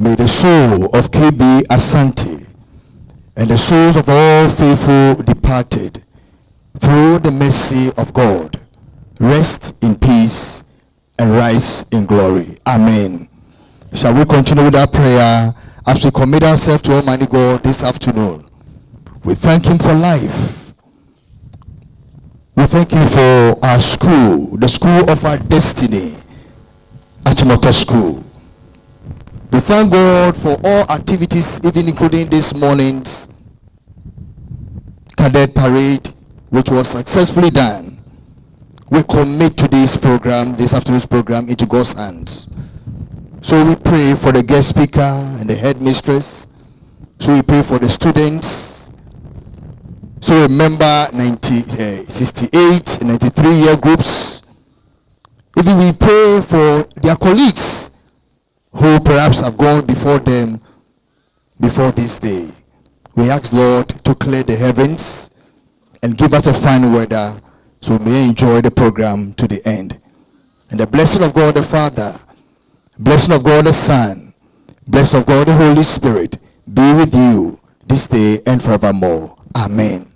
May the soul of KB Asante and the souls of all faithful departed through the mercy of God rest in peace and rise in glory. Amen. Shall we continue with our prayer as we commit ourselves to Almighty God this afternoon? We thank Him for life. We thank Him for our school, the school of our destiny, Achimota School. We thank God for all activities, even including this morning's cadet parade, which was successfully done. We commit today's program, this afternoon's program, into God's hands. So we pray for the guest speaker and the headmistress. So we pray for the students. So remember 68 and 93-year groups. Even we pray for their colleagues who perhaps have gone before them before this day. We ask Lord to clear the heavens and give us a fine weather so we may enjoy the program to the end. And the blessing of God the Father, blessing of God the Son, blessing of God the Holy Spirit be with you this day and forevermore. Amen.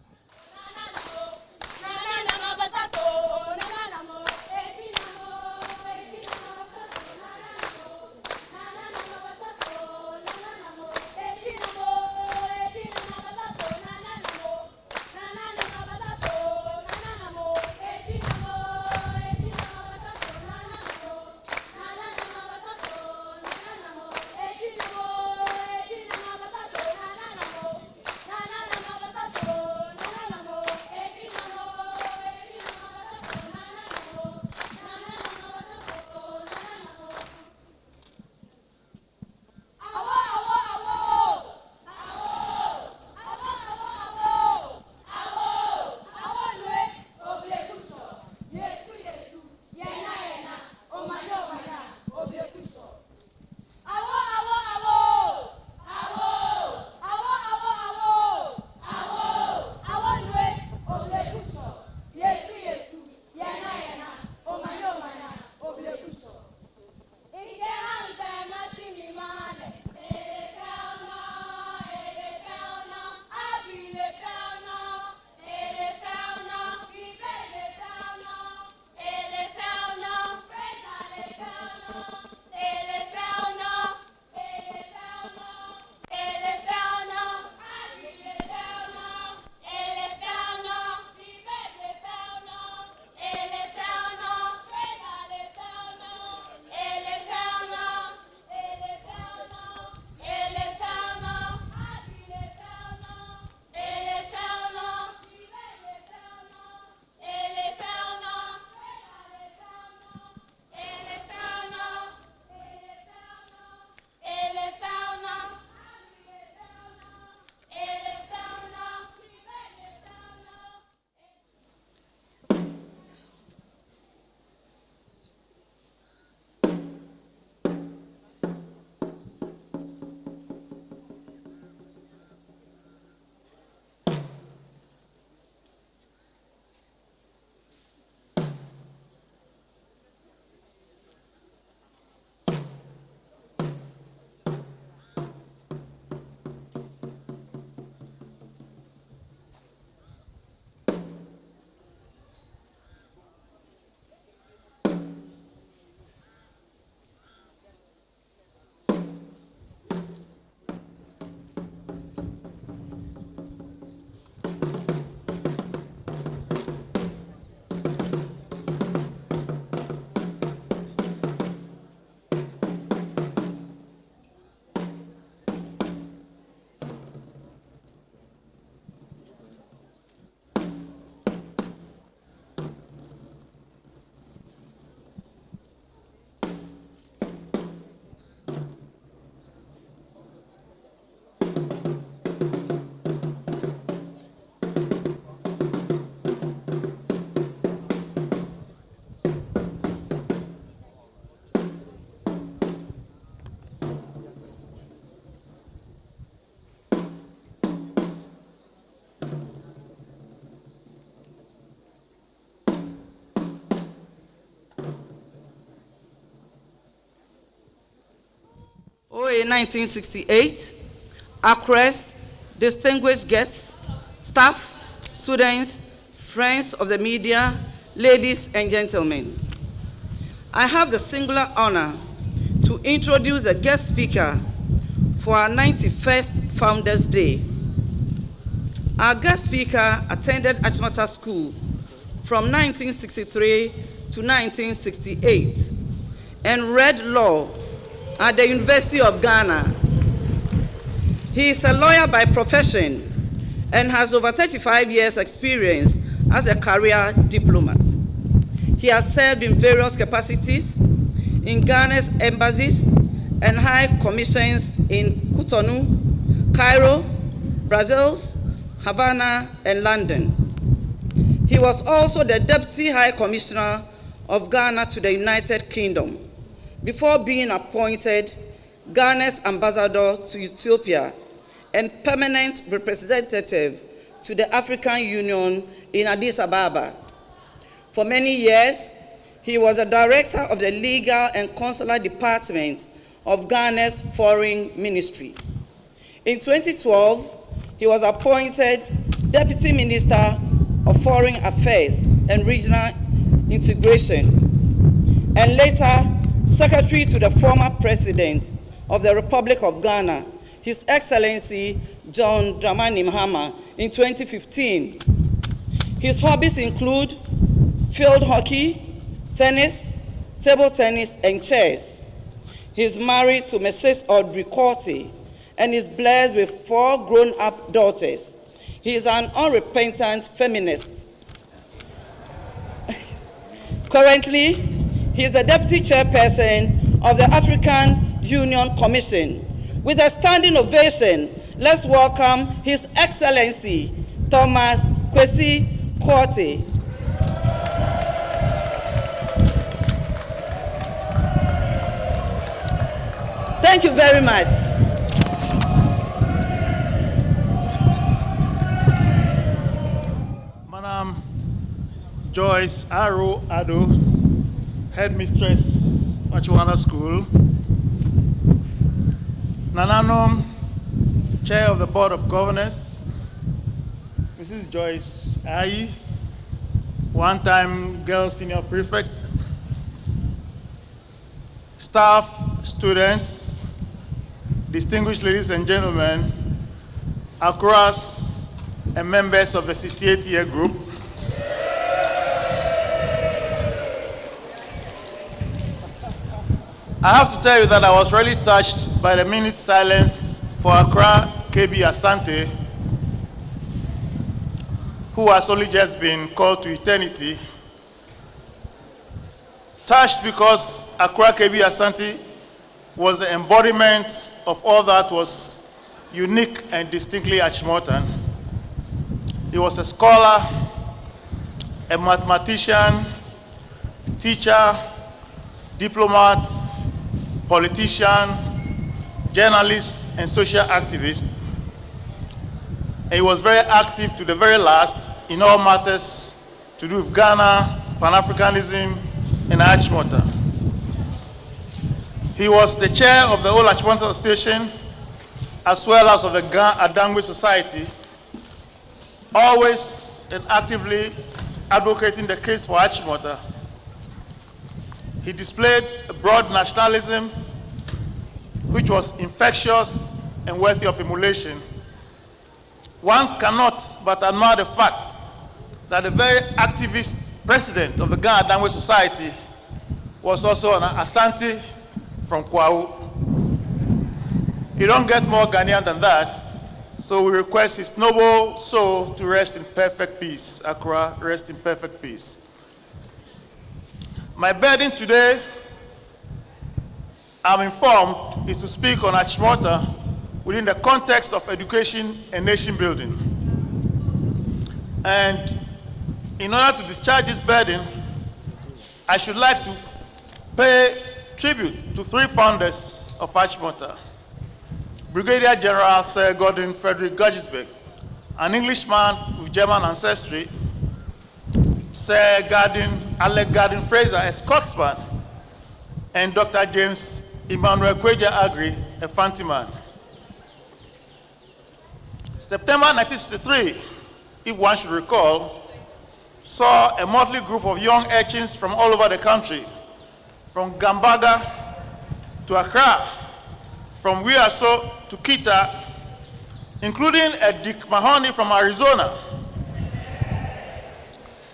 OAA 1968, Accra's distinguished guests, staff, students, friends of the media, ladies and gentlemen. I have the singular honor to introduce the guest speaker for our 91st Founders Day. Our guest speaker attended Achimota School from 1963 to 1968 and read law at the University of Ghana. He is a lawyer by profession and has over 35 years' experience as a career diplomat. He has served in various capacities in Ghana's embassies and high commissions in Cotonou, Cairo, Brussels, Havana, and London. He was also the Deputy High Commissioner of Ghana to the United Kingdom before being appointed Ghana's ambassador to Ethiopia and permanent representative to the African Union in Addis Ababa. For many years, he was a director of the Legal and Consular Department of Ghana's Foreign Ministry. In 2012, he was appointed Deputy Minister of Foreign Affairs and Regional Integration, and later Secretary to the former President of the Republic of Ghana, His Excellency John Dramani Mahama, in 2015. His hobbies include field hockey, tennis, table tennis, and chess. He is married to Mrs. Audrey Corty and is blessed with 4 grown-up daughters. He is an unrepentant feminist. Currently, he is the Deputy Chairperson of the African Union Commission. With a standing ovation, let's welcome His Excellency Thomas Kwesi Korte. Thank you very much. Madam Joyce Aro Ado, Headmistress Achimota School. Nananom, Chair of the Board of Governors. Mrs. Joyce Ayi, one-time Girl Senior Prefect. Staff, students, distinguished ladies and gentlemen, across and members of the 68-year group. I have to tell you that I was really touched by the minute's silence for Accra KB Asante, who has only just been called to eternity. Touched because Accra KB Asante was the embodiment of all that was unique and distinctly Achimotan. He was a scholar, a mathematician, teacher, diplomat, politician, journalist, and social activist. And he was very active to the very last in all matters to do with Ghana, Pan-Africanism, and Achimota. He was the chair of the All Achimota Association, as well as of the Ghana Adangwe Society, always and actively advocating the case for Achimota. He displayed a broad nationalism which was infectious and worthy of emulation. One cannot but admire the fact that the very activist president of the Ghana Adangwe Society was also an Asante from Kwao. You don't get more Ghanaian than that, so we request his noble soul to rest in perfect peace. Accra, rest in perfect peace. My burden today, I'm informed, is to speak on Achimota within the context of education and nation building. And in order to discharge this burden, I should like to pay tribute to 3 founders of Achimota. Brigadier General Sir Gordon Frederick Guggisberg, an Englishman with German ancestry, Sir Alec Gardin Fraser, a Scotsman, and Dr. James Emmanuel Kweja Agri, a fancy man. September 1963, if one should recall, saw a motley group of young urchins from all over the country, from Gambaga to Accra, from Wiaso to Kita, including a Dick Mahoney from Arizona,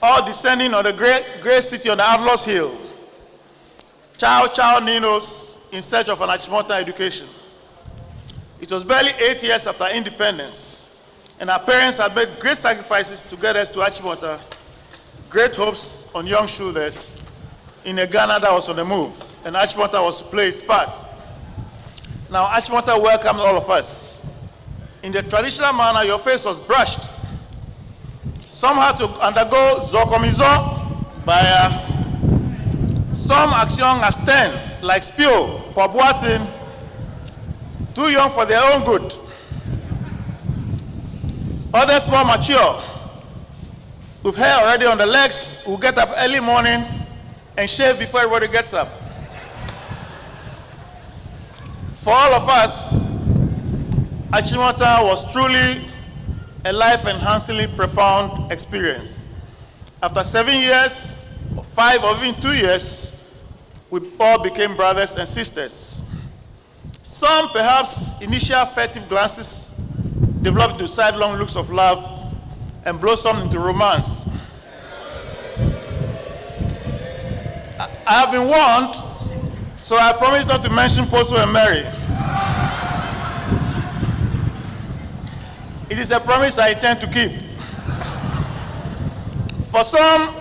all descending on the great city on the Atlas Hill. Chow Chow Ninos in search of an Achimota education. It was barely 8 years after independence, and our parents had made great sacrifices to get us to Achimota, great hopes on young shoulders in a Ghana that was on the move, and Achimota was to play its part. Now, Achimota welcomed all of us. In the traditional manner, your face was brushed. Some had to undergo zokomizo by some as young as 10, like Spio, Pobwatin, too young for their own good. Others more mature, with hair already on the legs, who get up early morning and shave before everybody gets up. For all of us, Achimota was truly a life-enhancingly profound experience. After 7 years, or 5 or even 2 years, we all became brothers and sisters. Some, perhaps, initial furtive glances developed into sidelong looks of love and blossomed into romance. I have been warned, so I promise not to mention Poso and Mary. It is a promise I intend to keep. For some,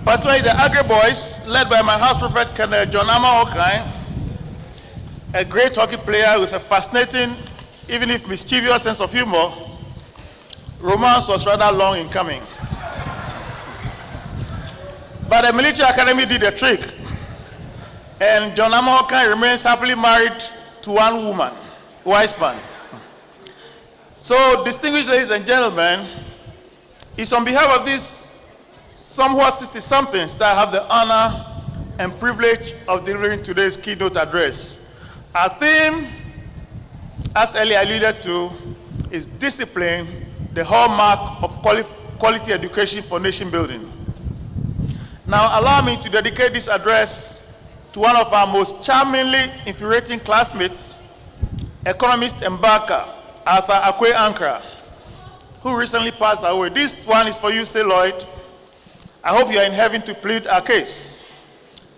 particularly the Agri boys, led by my house prophet, Colonel John Ama Okai, a great hockey player with a fascinating, even if mischievous sense of humor, romance was rather long in coming. But the military academy did the trick, and John Ama Okai remains happily married to one woman, wise man. So, distinguished ladies and gentlemen, it's on behalf of these somewhat 60-somethings that I have the honor and privilege of delivering today's keynote address. Our theme, as earlier alluded to, is discipline, the hallmark of quality education for nation building. Now, allow me to dedicate this address to one of our most charmingly infuriating classmates, economist embarker, Arthur Akwe Ankara, who recently passed away. This one is for you, say Lloyd. I hope you are in heaven to plead our case.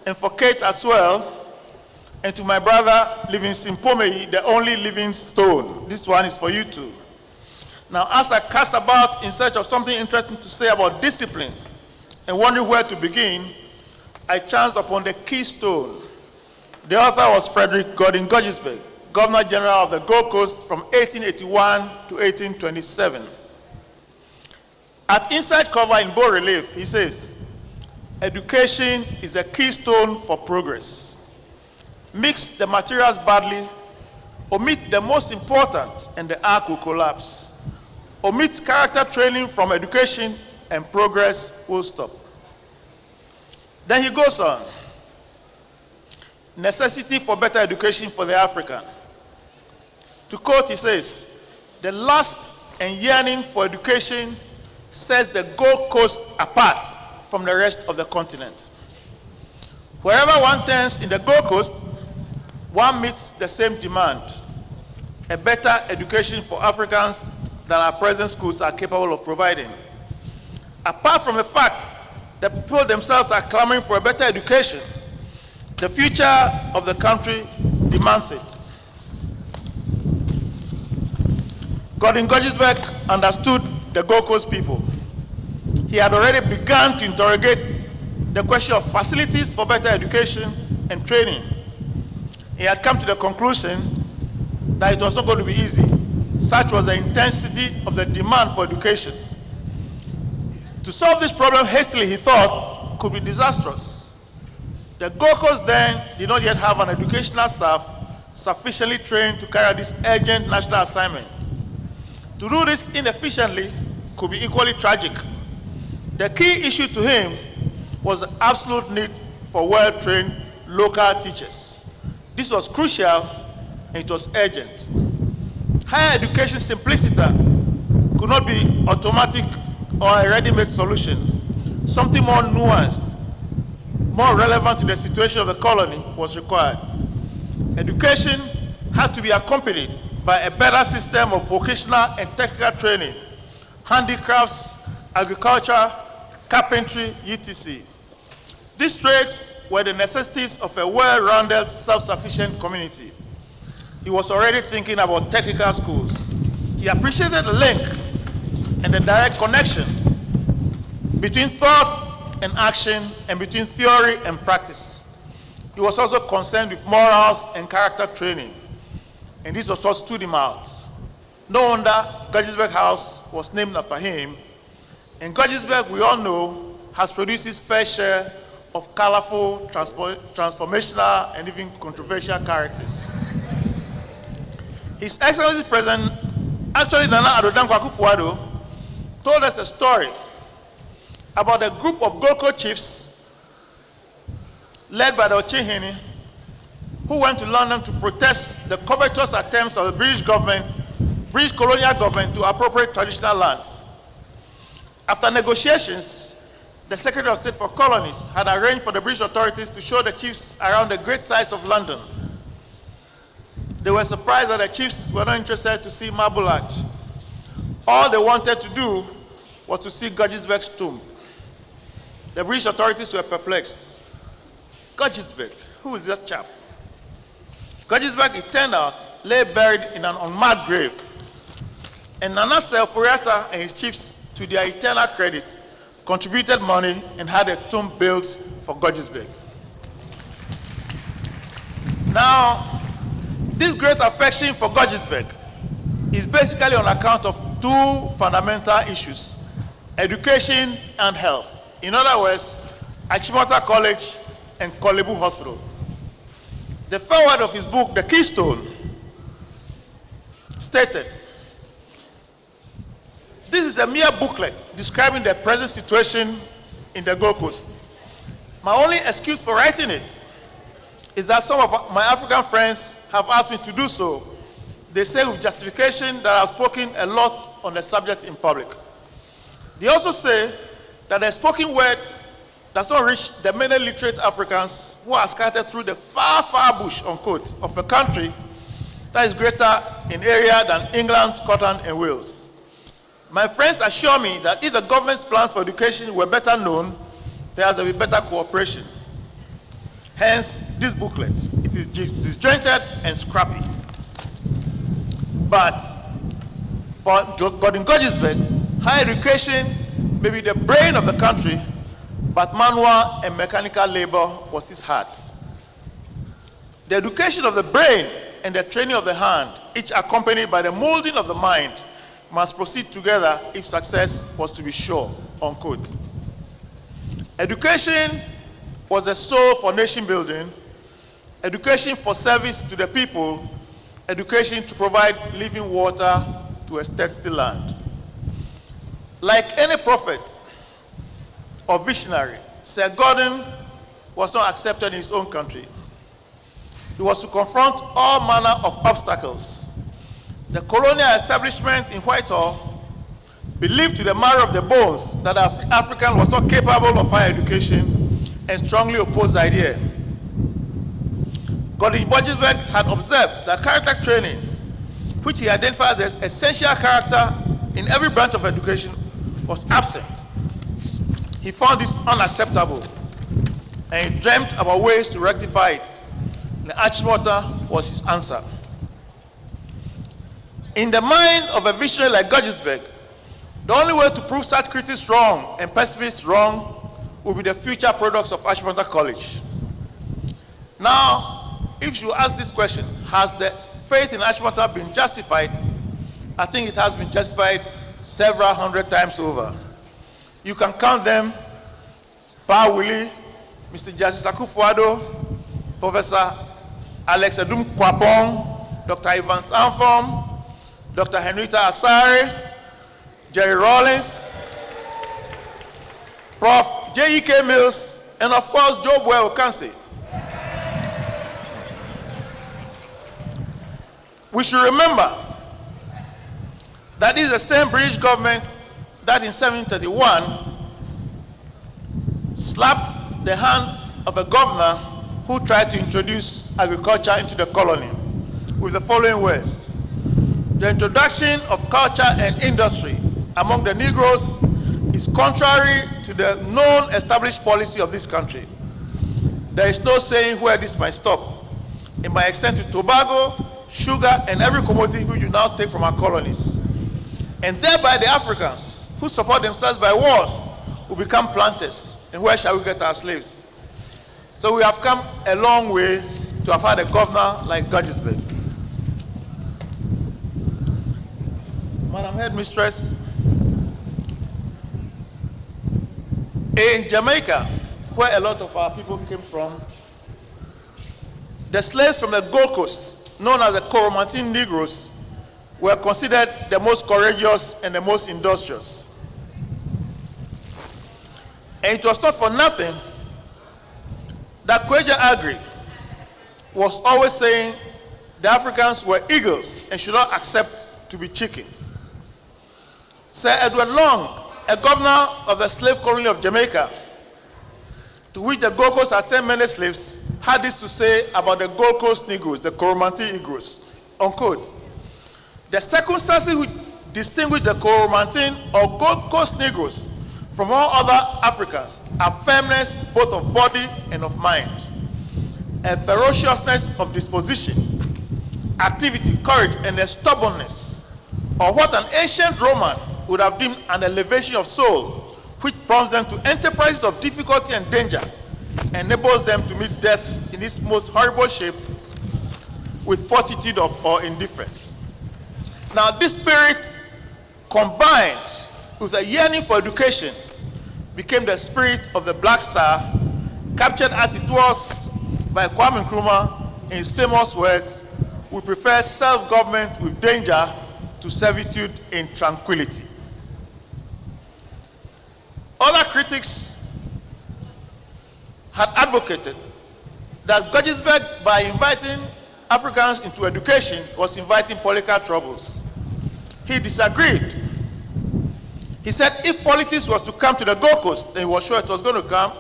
And for Kate as well, and to my brother, Livingston Pomei, the only living stone. This one is for you too. Now, as I cast about in search of something interesting to say about discipline and wondering where to begin, I chanced upon the keystone. The author was Frederick Gordon Guggisberg, Governor General of the Gold Coast from 1881 to 1827. At inside cover in bold relief, he says, education is a keystone for progress. Mix the materials badly, omit the most important, and the ark will collapse. Omit character training from education, and progress will stop. Then he goes on. Necessity for better education for the African. To quote, he says, the lust and yearning for education sets the Gold Coast apart from the rest of the continent. Wherever one turns in the Gold Coast, one meets the same demand, a better education for Africans than our present schools are capable of providing. Apart from the fact that people themselves are clamoring for a better education, the future of the country demands it. Gordon Guggisberg understood the Gold Coast people. He had already begun to interrogate the question of facilities for better education and training. He had come to the conclusion that it was not going to be easy. Such was the intensity of the demand for education. To solve this problem hastily, he thought, could be disastrous. The Gold Coast then did not yet have an educational staff sufficiently trained to carry out this urgent national assignment. To do this inefficiently could be equally tragic. The key issue to him was the absolute need for well-trained local teachers. This was crucial and it was urgent. Higher education simplicity could not be automatic or a ready-made solution. Something more nuanced, more relevant to the situation of the colony was required. Education had to be accompanied by a better system of vocational and technical training, handicrafts, agriculture, carpentry, etc. These trades were the necessities of a well-rounded, self-sufficient community. He was already thinking about technical schools. He appreciated the link and the direct connection between thought and action and between theory and practice. He was also concerned with morals and character training, and this was what stood him out. No wonder Guggisberg House was named after him, and Guggisberg, we all know, has produced his fair share of colorful, transformational, and even controversial characters. His Excellency President, actually Nana Addo Dankwa Akufo-Addo, told us a story about a group of Gold Coast chiefs led by the Ochehene, who went to London to protest the covetous attempts of the British government, British colonial government, to appropriate traditional lands. After negotiations, the Secretary of State for Colonies had arranged for the British authorities to show the chiefs around the great sites of London. They were surprised that the chiefs were not interested to see Marble Arch. All they wanted to do was to see Guggisberg's tomb. The British authorities were perplexed. Guggisberg, who is that chap? Guggisberg, it turned out, lay buried in an unmarked grave. And Nana Self-Furiata and his chiefs, to their eternal credit, contributed money and had a tomb built for Guggisberg. Now, this great affection for Guggisberg is basically on account of two fundamental issues: education and health. In other words, Achimota College and Kolebu Hospital. The foreword of his book, The Keystone, stated, "This is a mere booklet describing the present situation in the Gold Coast. My only excuse for writing it is that some of my African friends have asked me to do so. They say with justification that I've spoken a lot on the subject in public. They also say that the spoken word does not reach the many literate Africans who are scattered through the far, far bush, unquote, of a country that is greater in area than England, Scotland, and Wales. My friends assure me that if the government's plans for education were better known, there has to be better cooperation. Hence, this booklet, it is disjointed and scrappy. But for Gordon Guggisberg, higher education may be the brain of the country, but manual and mechanical labor was his heart. The education of the brain and the training of the hand, each accompanied by the molding of the mind, must proceed together if success was to be sure," unquote. Education was the soul for nation building, education for service to the people, education to provide living water to a thirsty land. Like any prophet or visionary, Sir Gordon was not accepted in his own country. He was to confront all manner of obstacles. The colonial establishment in Whitehall believed to the marrow of the bones that African was not capable of higher education and strongly opposed the idea. Gordon Guggisberg had observed that character training, which he identified as essential character in every branch of education, was absent. He found this unacceptable, and he dreamt about ways to rectify it. The Achimota was his answer. In the mind of a visionary like Guggisberg, the only way to prove such critics wrong and pessimists wrong will be the future products of Achimota College. Now, if you ask this question, has the faith in Achimota been justified? I think it has been justified several hundred times over. You can count them: Pa Willie, Mr. Justice Akufo-Addo, Professor Alex Edum Kwapong, Dr. Evans Anfom, Dr. Henrietta Asare, Jerry Rawlins, Prof. J.E.K. Mills, and of course, Joe Boy Okansi. We should remember that this is the same British government that in 1731 slapped the hand of a governor who tried to introduce agriculture into the colony with the following words: "The introduction of culture and industry among the Negroes is contrary to the known established policy of this country. There is no saying where this might stop. It might extend to tobacco, sugar, and every commodity which you now take from our colonies. And thereby the Africans, who support themselves by wars, will become planters. And where shall we get our slaves?" So we have come a long way to have had a governor like Guggisberg. Madam Headmistress, in Jamaica, where a lot of our people came from, the slaves from the Gold Coast, known as the Coromantine Negroes, were considered the most courageous and the most industrious. And it was not for nothing that Kweja Agri was always saying the Africans were eagles and should not accept to be chicken. Sir Edward Long, a governor of the slave colony of Jamaica, to which the Gold Coast had sent many slaves, had this to say about the Gold Coast Negroes, the Coromantine Negroes, unquote: "The circumstances which distinguish the Coromantine or Gold Coast Negroes from all other Africans are firmness both of body and of mind, a ferociousness of disposition, activity, courage, and a stubbornness, or what an ancient Roman would have deemed an elevation of soul, which prompts them to enterprises of difficulty and danger, enables them to meet death in its most horrible shape with fortitude or indifference." Now, this spirit, combined with a yearning for education, became the spirit of the Black Star, captured as it was by Kwame Nkrumah in his famous words, "We prefer self-government with danger to servitude in tranquility." Other critics had advocated that Guggisberg, by inviting Africans into education, was inviting political troubles. He disagreed. He said if politics was to come to the Gold Coast, and he was sure it was going to come,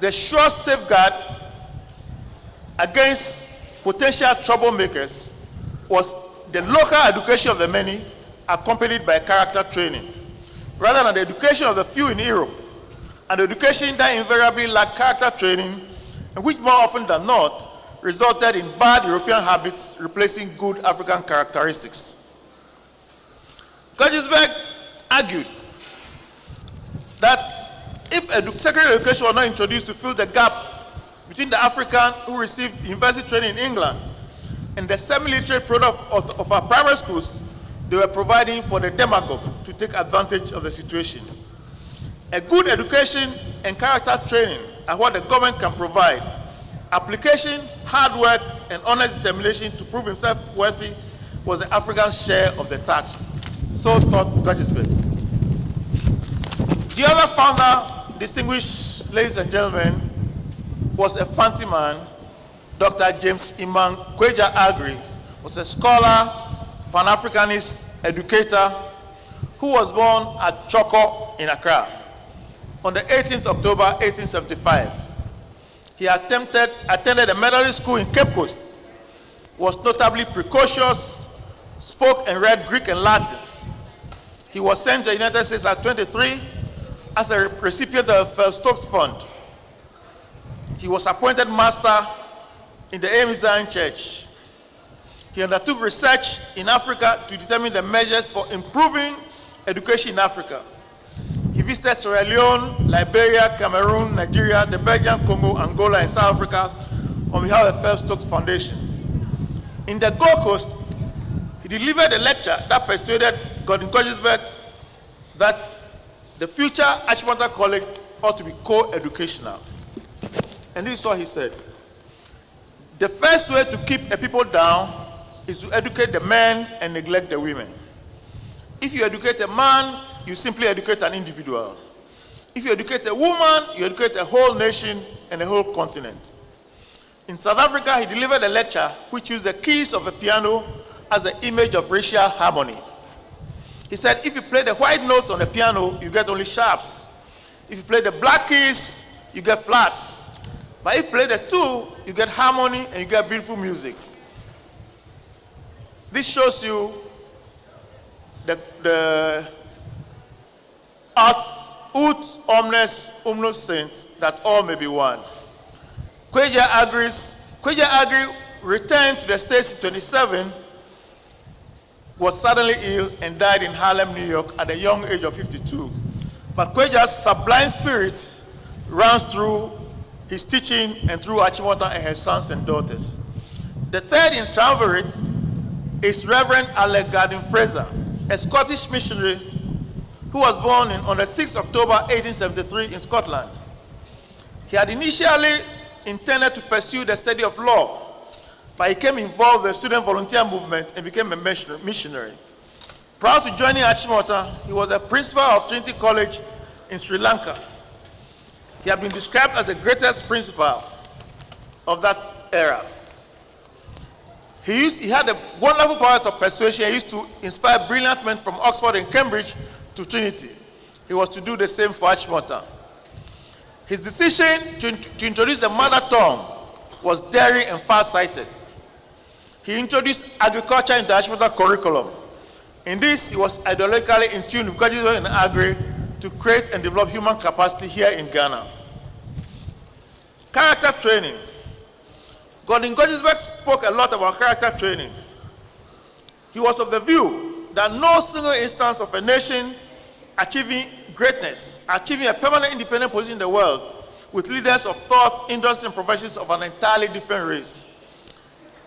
the sure safeguard against potential troublemakers was the local education of the many, accompanied by character training, rather than the education of the few in Europe, and education that invariably lacked character training, and which more often than not resulted in bad European habits replacing good African characteristics. Guggisberg argued that if secondary education was not introduced to fill the gap between the African who received university training in England and the semi-literate product of our primary schools, they were providing for the demagogue to take advantage of the situation. A good education and character training are what the government can provide. Application, hard work, and honest determination to prove himself worthy was the African's share of the tax. So thought Guggisberg. The other founder, distinguished ladies and gentlemen, was a fancy man. Dr. James Imam Kweja Agri was a scholar, Pan-Africanist, educator, who was born at Choko in Accra on the 18th October 1875. He attended a Methodist school in Cape Coast, was notably precocious, spoke and read Greek and Latin. He was sent to the United States at 23 as a recipient of the Stokes Fund. He was appointed master in the AME Zion Church. He undertook research in Africa to determine the measures for improving education in Africa. He visited Sierra Leone, Liberia, Cameroon, Nigeria, the Belgian Congo, Angola, and South Africa on behalf of the Phelps Stokes Foundation. In the Gold Coast, he delivered a lecture that persuaded Gordon Guggisberg that the future Achimota College ought to be co-educational. And this is what he said: "The first way to keep a people down is to educate the men and neglect the women. If you educate a man, you simply educate an individual. If you educate a woman, you educate a whole nation and a whole continent." In South Africa, he delivered a lecture which used the keys of a piano as the image of racial harmony. He said, if you play the white notes on the piano, you get only sharps. If you play the black keys, you get flats. But if you play the two, you get harmony and you get beautiful music. This shows you the arts ut omnes umnus sint, that all may be one. Kweja Agri returned to the States in 27, was suddenly ill and died in Harlem, New York at the young age of 52. But Kweja's sublime spirit runs through his teaching and through Achimota and her sons and daughters. The third in triumvirate is Reverend Alec Garden Fraser, a Scottish missionary who was born on the 6th of October 1873 in Scotland. He had initially intended to pursue the study of law, but he became involved in the student volunteer movement and became a missionary. Prior to joining Achimota, he was a principal of Trinity College in Sri Lanka. He had been described as the greatest principal of that era. He had a wonderful powers of persuasion. He used to inspire brilliant men from Oxford and Cambridge to Trinity. He was to do the same for Achimota. His decision to introduce the mother tongue was daring and far-sighted. He introduced agriculture into the Achimota curriculum. In this, he was ideologically in tune with Gojisberg and Agri to create and develop human capacity here in Ghana. Character training. Gordon Gojisberg spoke a lot about character training. He was of the view that no single instance of a nation achieving greatness, achieving a permanent independent position in the world with leaders of thought, industry, and professions of an entirely different race.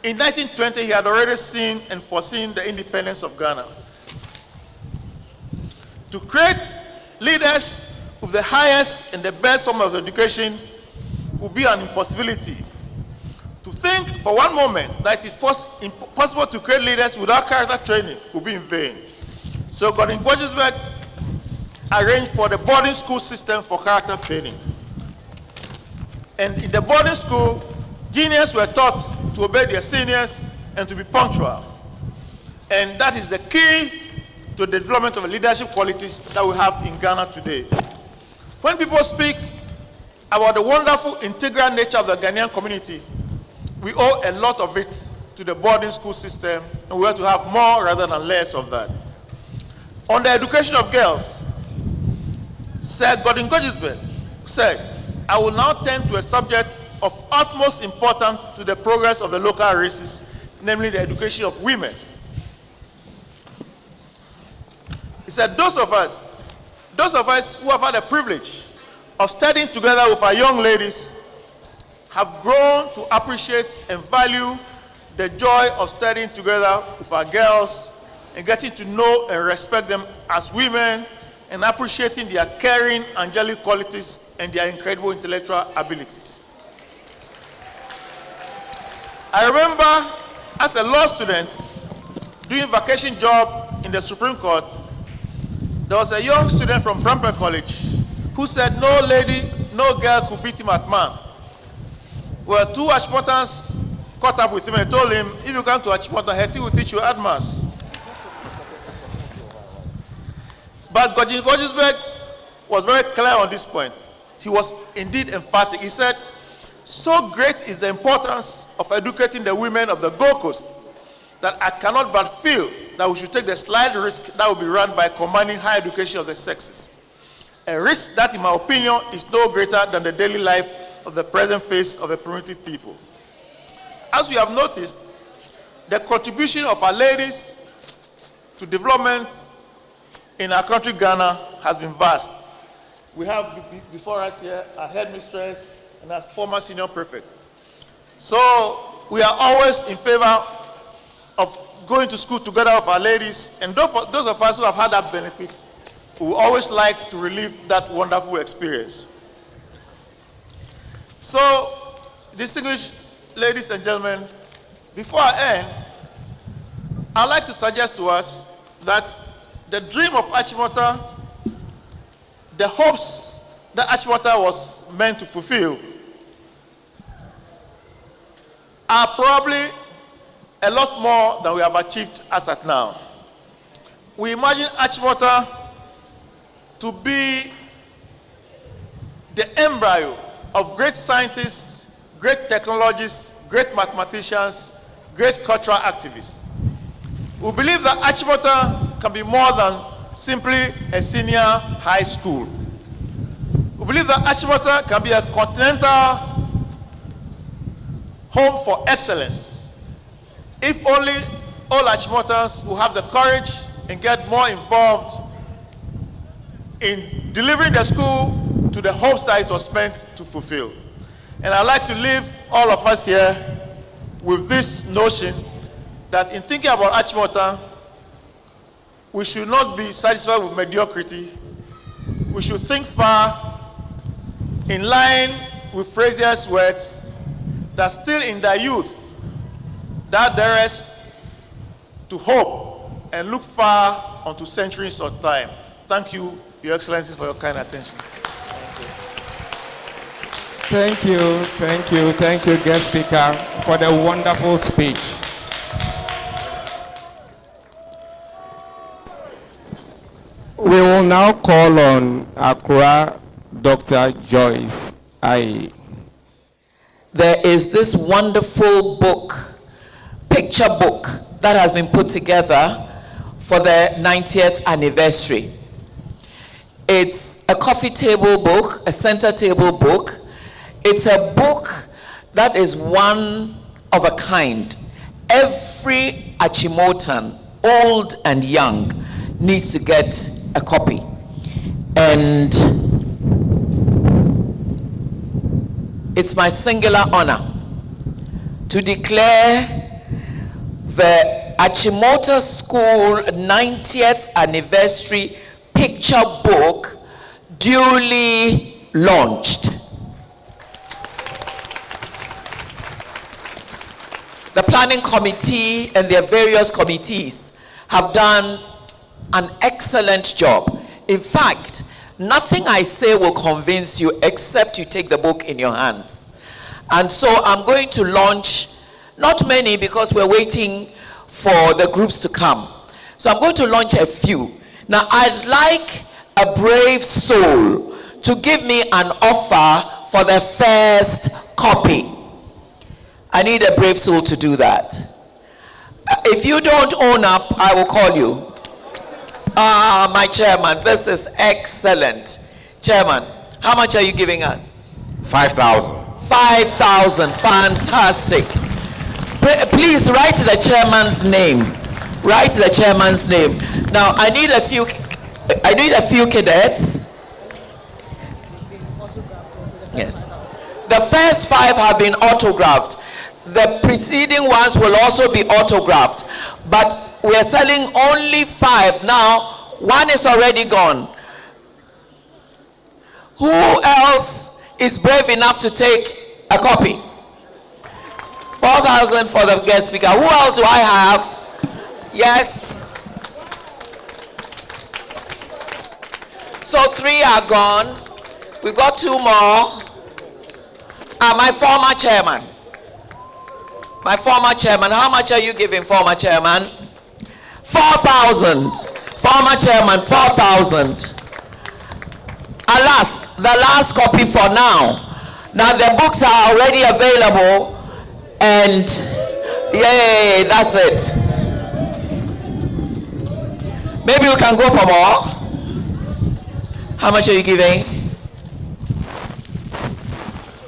In 1920, he had already seen and foreseen the independence of Ghana. To create leaders with the highest and the best form of education would be an impossibility. To think for one moment that it is impossible to create leaders without character training would be in vain. So Gordon Gojisberg arranged for the boarding school system for character training. And in the boarding school, juniors were taught to obey their seniors and to be punctual. And that is the key to the development of leadership qualities that we have in Ghana today. When people speak about the wonderful integral nature of the Ghanaian community, we owe a lot of it to the boarding school system, and we have to have more rather than less of that. On the education of girls, Sir Gordon Gojisberg said, I will now turn to a subject of utmost importance to the progress of the local races, namely the education of women. He said, those of us who have had the privilege of studying together with our young ladies have grown to appreciate and value the joy of studying together with our girls and getting to know and respect them as women and appreciating their caring, angelic qualities and their incredible intellectual abilities. I remember as a law student doing vacation job in the Supreme Court, there was a young student from Bramper College who said no lady, no girl could beat him at math. Well, two Achimotans caught up with him and told him, if you come to Achimota, Hetty will teach you at math. But Gojisberg was very clear on this point. He was indeed emphatic. He said, so great is the importance of educating the women of the Gold Coast that I cannot but feel that we should take the slight risk that will be run by commanding higher education of the sexes. A risk that, in my opinion, is no greater than the daily life of the present phase of a primitive people. As we have noticed, the contribution of our ladies to development in our country, Ghana, has been vast. We have before us here our headmistress and our former senior prefect. So we are always in favor of going to school together with our ladies, and those of us who have had that benefit, we always like to relive that wonderful experience. So, distinguished ladies and gentlemen, before I end, I'd like to suggest to us that the dream of Achimota, the hopes that Achimota was meant to fulfill, are probably a lot more than we have achieved as at now. We imagine Achimota to be the embryo of great scientists, great technologists, great mathematicians, great cultural activists. We believe that Achimota can be more than simply a senior high school. We believe that Achimota can be a continental home for excellence, if only all Achimotans will have the courage and get more involved in delivering the school to the hopes that it was meant to fulfill. And I'd like to leave all of us here with this notion that in thinking about Achimota, we should not be satisfied with mediocrity. We should think far, in line with Fraser's words, that still in their youth, that there is to hope and look far onto centuries of time. Thank you, Your Excellencies, for your kind attention. Thank you, guest speaker, for the wonderful speech. We will now call on Accra Dr. Joyce Aye. There is this wonderful book, picture book, that has been put together for the 90th anniversary. It's a coffee table book, a center table book. It's a book that is one of a kind. Every Achimotan, old and young, needs to get a copy. And it's my singular honor to declare the Achimota School 90th anniversary picture book duly launched. The planning committee and their various committees have done an excellent job. In fact, nothing I say will convince you except you take the book in your hands. And so I'm going to launch, not many because we're waiting for the groups to come. So I'm going to launch a few. Now I'd like a brave soul to give me an offer for the first copy. I need a brave soul to do that. If you don't own up, I will call you. My chairman, this is excellent. Chairman, how much are you giving us? 5,000. 5,000, fantastic. Please write the chairman's name. Write the chairman's name. Now I need a few cadets. Yes. The first 5 have been autographed. The preceding ones will also be autographed. But we are selling only 5 now. 1 is already gone. Who else is brave enough to take a copy? 4,000 for the guest speaker. Who else do I have? Yes. So 3 are gone. We got 2 more. My former chairman. My former chairman. How much are you giving, former chairman? 4,000. Former chairman, 4,000. Alas, the last copy for now. Now the books are already available, and yay, that's it. Maybe we can go for more. How much are you giving?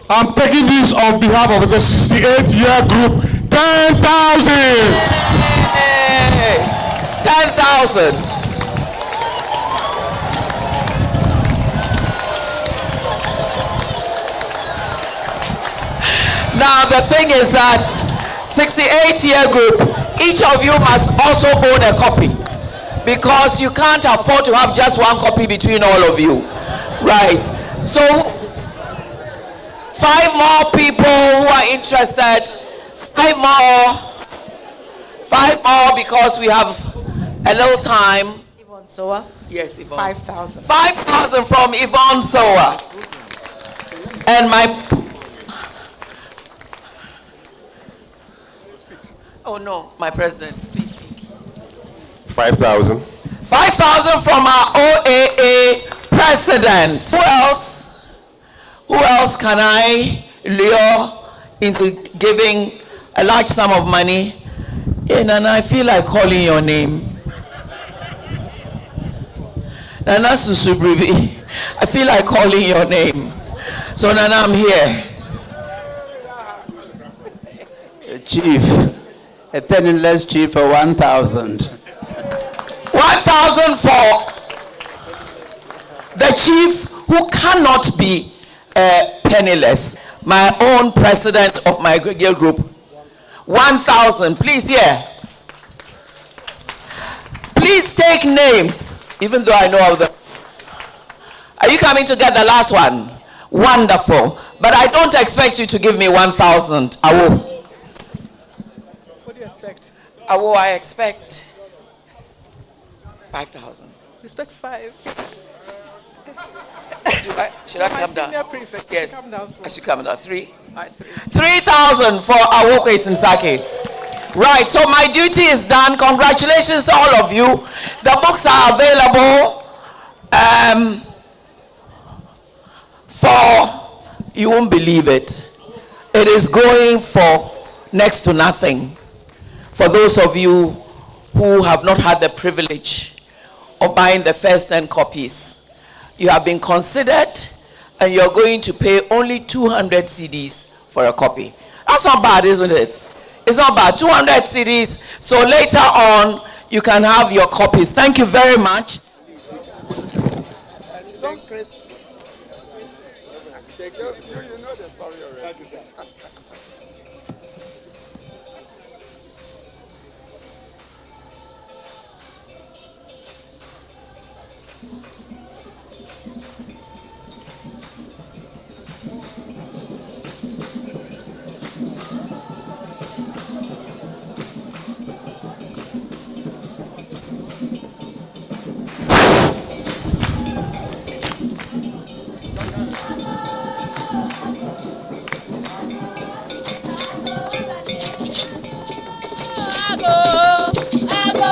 I'm taking this on behalf of the 68-year group, 10,000. Yay! 10,000. Now the thing is that 68-year group, each of you must also own a copy, because you can't afford to have just one copy between all of you. Right. So 5 more people who are interested. 5 more. 5 more, because we have a little time. Yvonne Soa. Yes, Yvonne. 5,000. 5,000 from Yvonne Soa. And my... Oh no, my president, please speak. 5,000. 5,000 from our OAA president. Who else? Who else can I lure into giving a large sum of money? Yeah, Nana, I feel like calling your name. Nana Susubribi, I feel like calling your name. So Nana, I'm here. Chief, a penniless chief for 1,000. 1,000 for the chief who cannot be penniless. My own president of my aggregate group. 1,000, please, yeah. Please take names, even though I know of them. Are you coming to get the last one? Wonderful. But I don't expect you to give me 1,000. Awo. What do you expect? Awo, I expect 5,000. You expect 5. Should I come down? Senior prefect. Yes. Come down I should come down. 3? All right, 3. 3,000 for Awoko Isinsake. Right, so my duty is done. Congratulations to all of you. The books are available for, you won't believe it, it is going for next to nothing. For those of you who have not had the privilege of buying the first 10 copies, you have been considered and you're going to pay only 200 CDs for a copy. That's not bad, isn't it? It's not bad. 200 CDs. So later on, you can have your copies. Thank you very much. You know the story already. Ago, ago,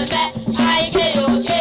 Imidede,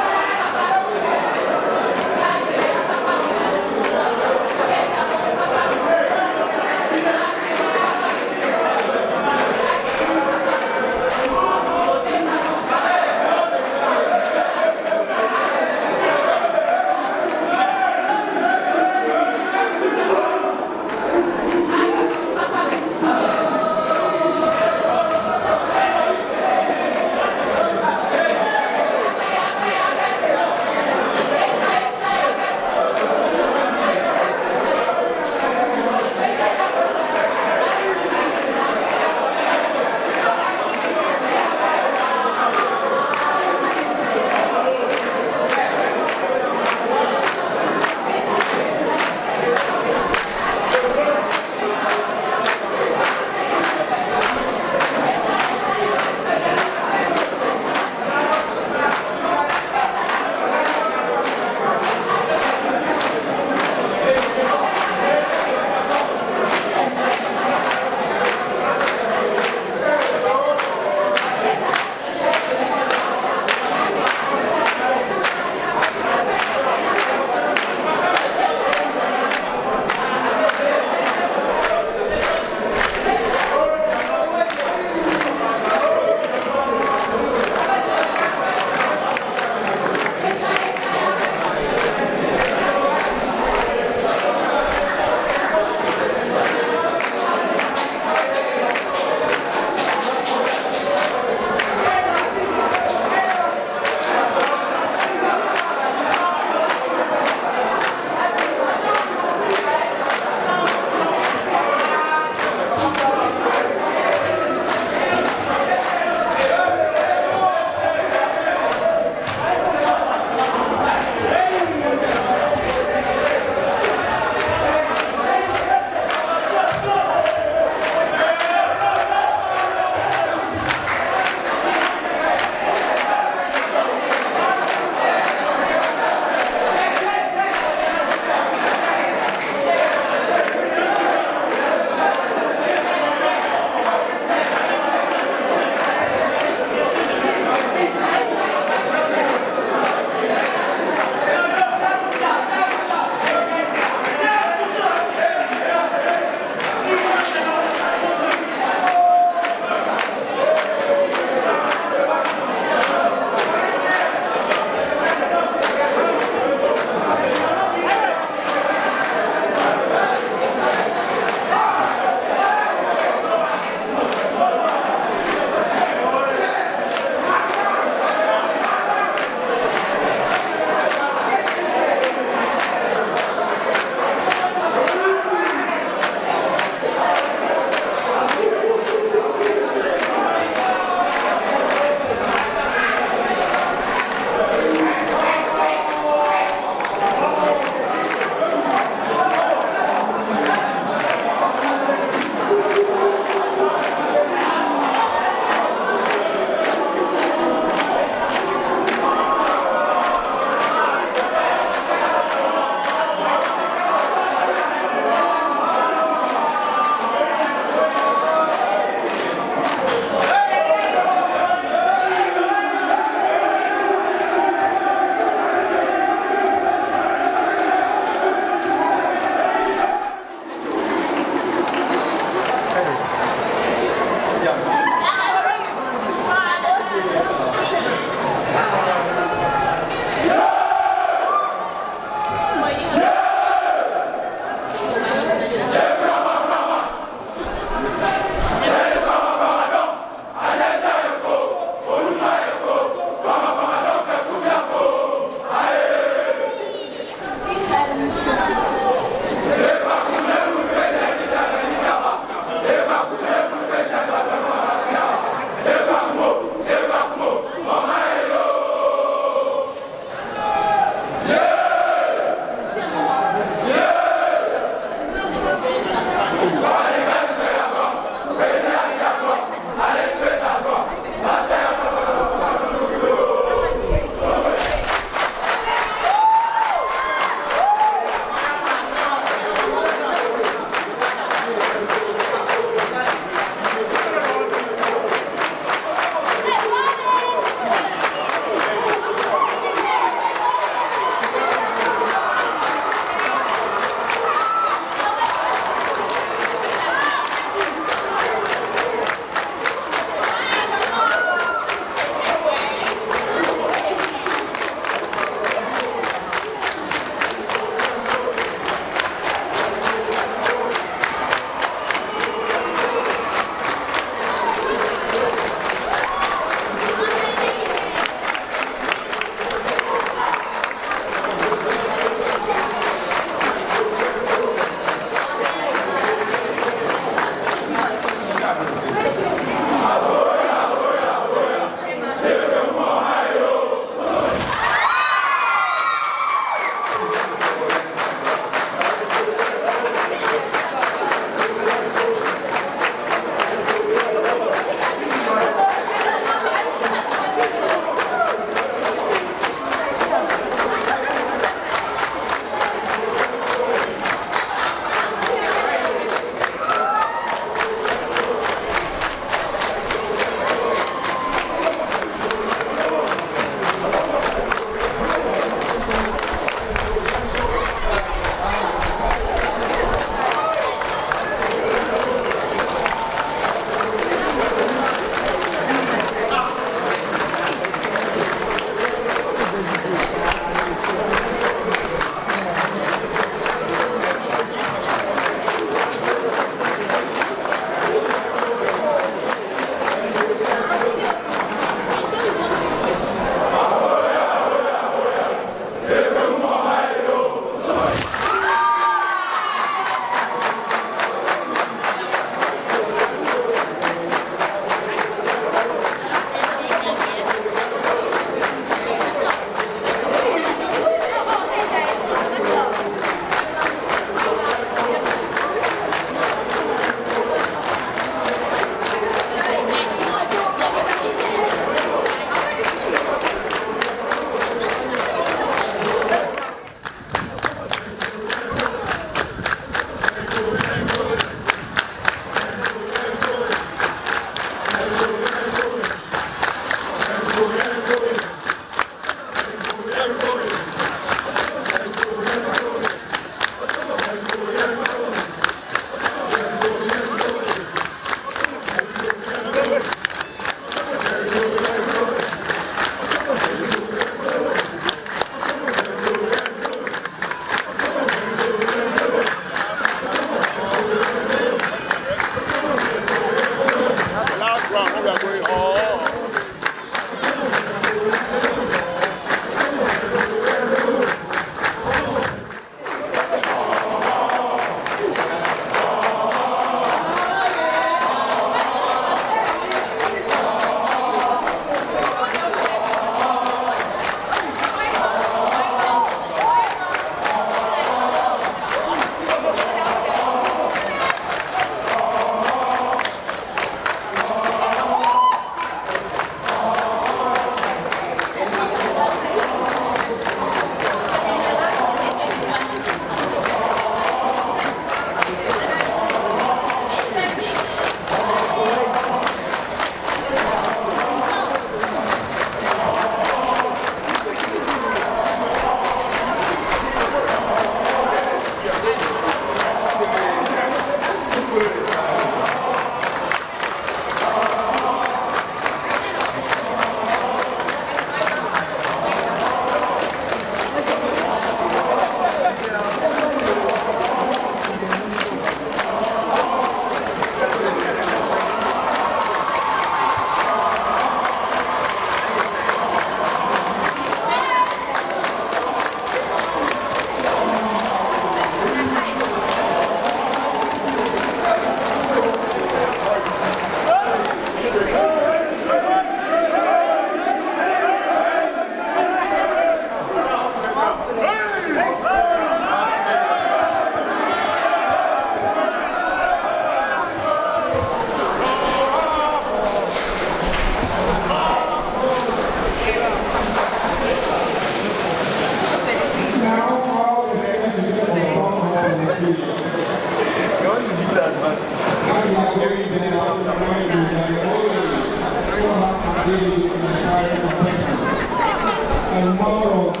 power of the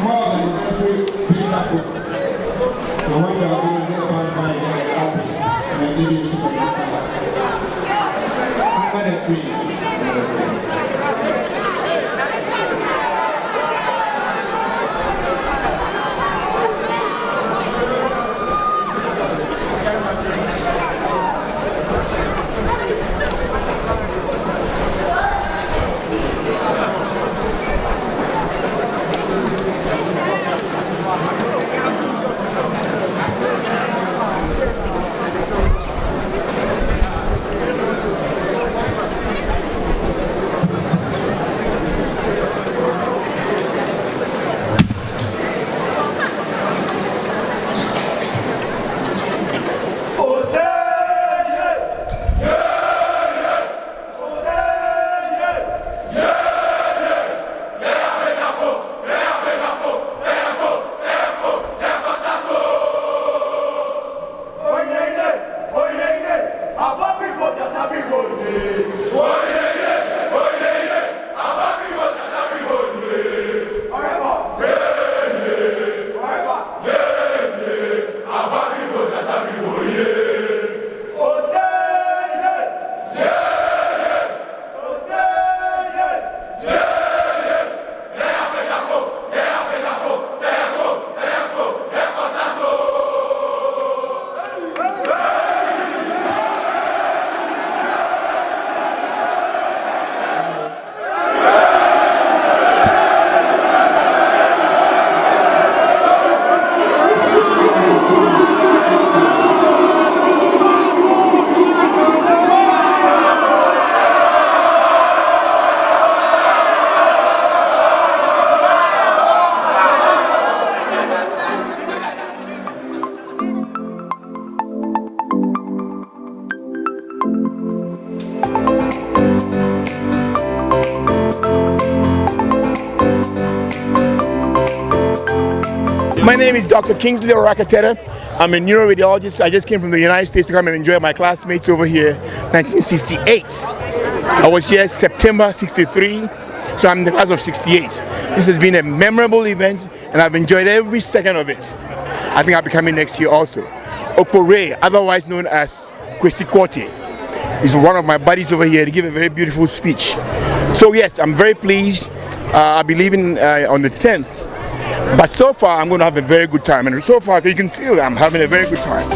more than necessary picture book. So when you are doing this one, my copy, and I give you a piece of this under the tree. My name is Dr. Kingsley Orakateta. I'm a neuroradiologist. I just came from the United States to come and enjoy my classmates over here, 1968. I was here September 63, so I'm in the class of 68. This has been a memorable event, and I've enjoyed every second of it. I think I'll be coming next year also. OAA, otherwise known as Kwesi Kwortey, is one of my buddies over here to give a very beautiful speech. So yes, I'm very pleased. I'll be leaving on the 10th. But so far, I'm going to have a very good time. And so far, you can feel I'm having a very good time.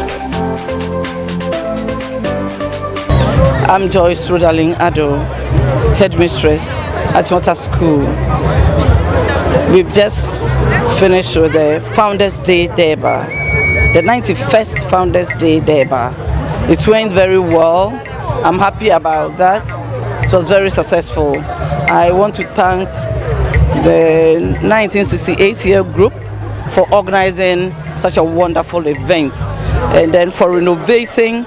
I'm Joyce Rodaling Ado, headmistress at Water School. We've just finished with the Founders Day Durbar, the 91st Founders Day Durbar. It went very well. I'm happy about that. It was very successful. I want to thank the 1968 year group for organizing such a wonderful event, and then for renovating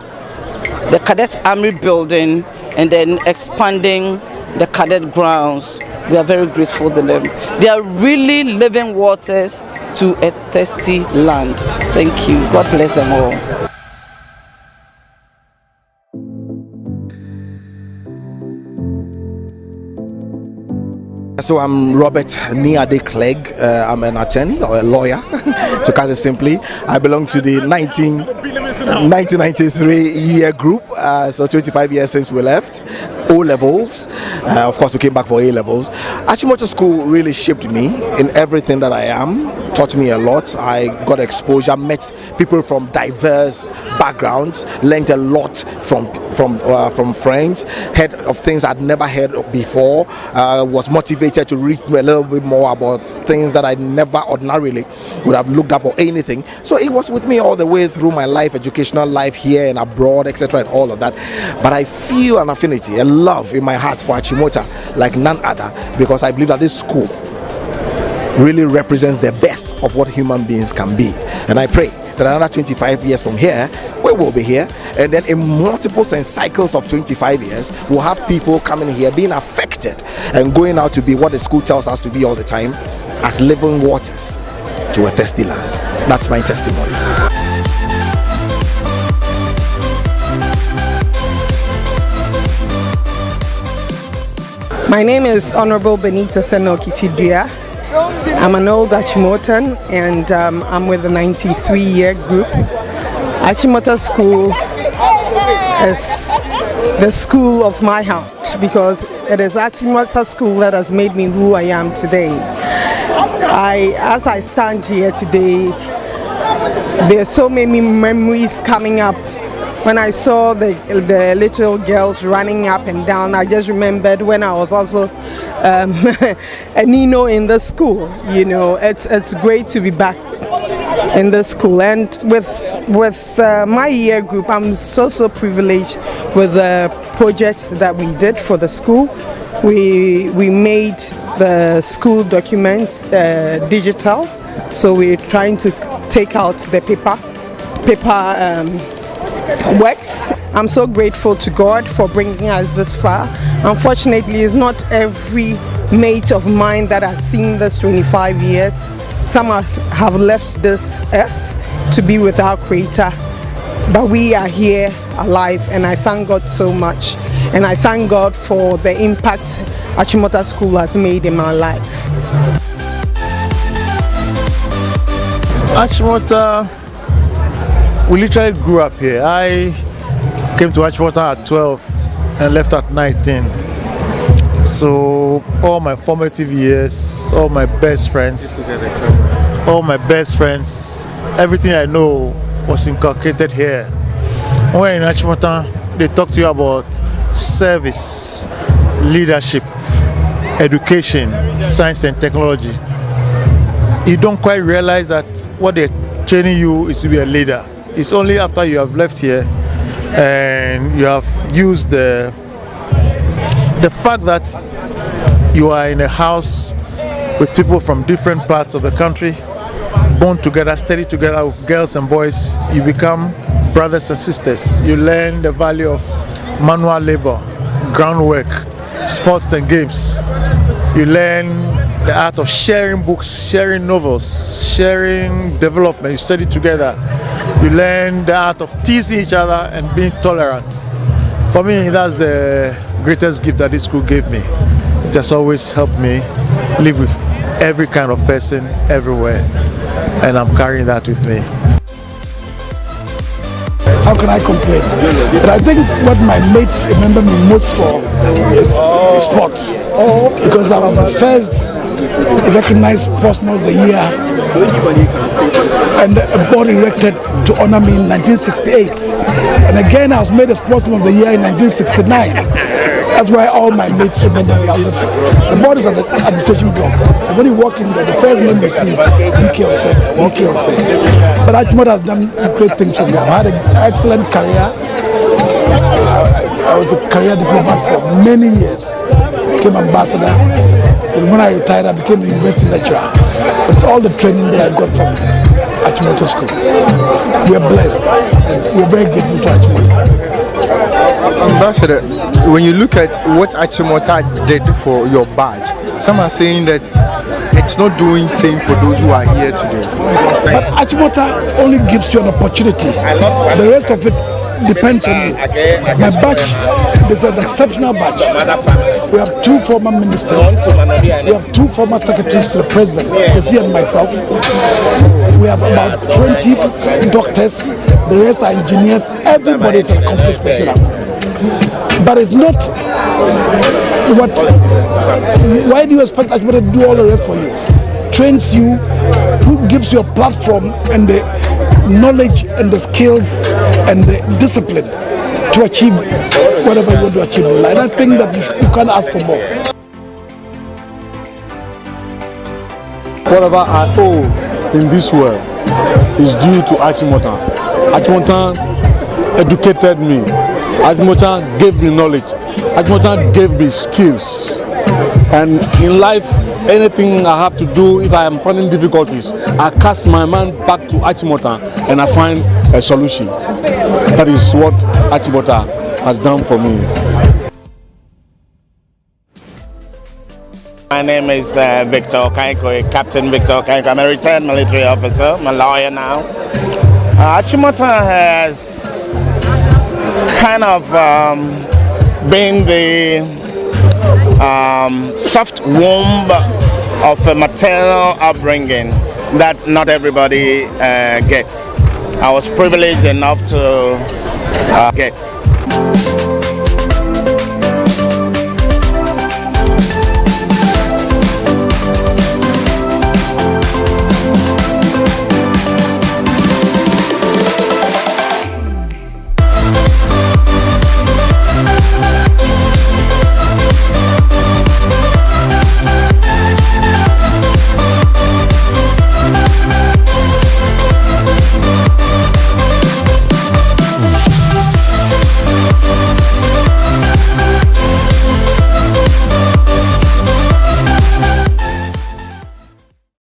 the Cadet Army building and then expanding the cadet grounds. We are very grateful to them. They are really living waters to a thirsty land. Thank you. God bless them all. So I'm Robert Niade Clegg. I'm an attorney or a lawyer, to cut it simply. I belong to the 1993 year group, so 25 years since we left. O-levels, of course we came back for A-levels. Achimota School really shaped me in everything that I am, taught me a lot. I got exposure, met people from diverse backgrounds, learned a lot from friends, heard of things I'd never heard of before, was motivated to read a little bit more about things that I never ordinarily would have looked up or anything. So it was with me all the way through my life, educational life here and abroad, etc., and all of that. But I feel an affinity, a love in my heart for Achimota like none other, because I believe that this school really represents the best of what human beings can be. And I pray that another 25 years from here, we will be here, and then in multiples and cycles of 25 years, we'll have people coming here being affected and going out to be what the school tells us to be all the time, as living waters to a thirsty land. That's my testimony. My name is Honorable Benita Senokitidua. I'm an old Achimotan and I'm with the 93-year group. Achimota School is the school of my heart because it is Achimota School that has made me who I am today. As I stand here today, there are so many memories coming up. When I saw the little girls running up and down, I just remembered when I was also a Nino in the school. You know, it's great to be back in the school. And with my year group, I'm so privileged with the projects that we did for the school. We made the school documents digital, so we're trying to take out the paper works. I'm so grateful to God for bringing us this far. Unfortunately, it's not every mate of mine that has seen this 25 years. Some have left this earth to be with our Creator, but we are here alive, and I thank God so much. And I thank God for the impact Achimota School has made in my life. Achimota, we literally grew up here. I came to Achimota at 12 and left at 19. So all my formative years, all my best friends, everything I know was inculcated here. When in Achimota, they talk to you about service, leadership, education, science and technology. You don't quite realize that what they're training you is to be a leader. It's only after you have left here and you have used the fact that you are in a house with people from different parts of the country, born together, study together with girls and boys, you become brothers and sisters. You learn the value of manual labor, groundwork, sports and games. You learn the art of sharing books, sharing novels, sharing development. You study together. You learn the art of teasing each other and being tolerant. For me, that's the greatest gift that this school gave me. It has always helped me live with every kind of person, everywhere. And I'm carrying that with me. How can I complain? But I think what my mates remember me most for is sports. Because I was the first recognized Sportsman of the Year and a board erected to honor me in 1968. And again, I was made a Sportsman of the Year in 1969. That's why all my mates remember me. The board is at the administration block. So when you walk in there, the first name you see is DK Ose. But Achimota has done great things for me. I've had an excellent career. I was a career diplomat for many years. Became ambassador. And when I retired, I became a university lecturer. It's all the training that I got from Achimota School. We're blessed and we're very grateful to Achimota. Ambassador, when you look at what Achimota did for your badge, some are saying that it's not doing same for those who are here today. But Achimota only gives you an opportunity. The rest of it depends on you. My badge is an exceptional badge. We have 2 former ministers. We have 2 former secretaries to the president, Yesi and myself. We have about 20 doctors. The rest are engineers. Everybody is an accomplished president. But it's not what. Why do you expect Achimota to do all the rest for you? Trains you, who gives you a platform and the knowledge and the skills and the discipline to achieve whatever you want to achieve in life. And I think that you can't ask for more. Whatever I owe in this world is due to Achimota. Achimota educated me. Achimota gave me knowledge. Achimota gave me skills. And in life, anything I have to do, if I am finding difficulties, I cast my mind back to Achimota and I find a solution. That is what Achimota has done for me. My name is Victor Okaiko, Captain Victor Okaiko. I'm a retired military officer. I'm a lawyer now. Achimota has kind of been the soft womb of a maternal upbringing that not everybody gets. I was privileged enough to get.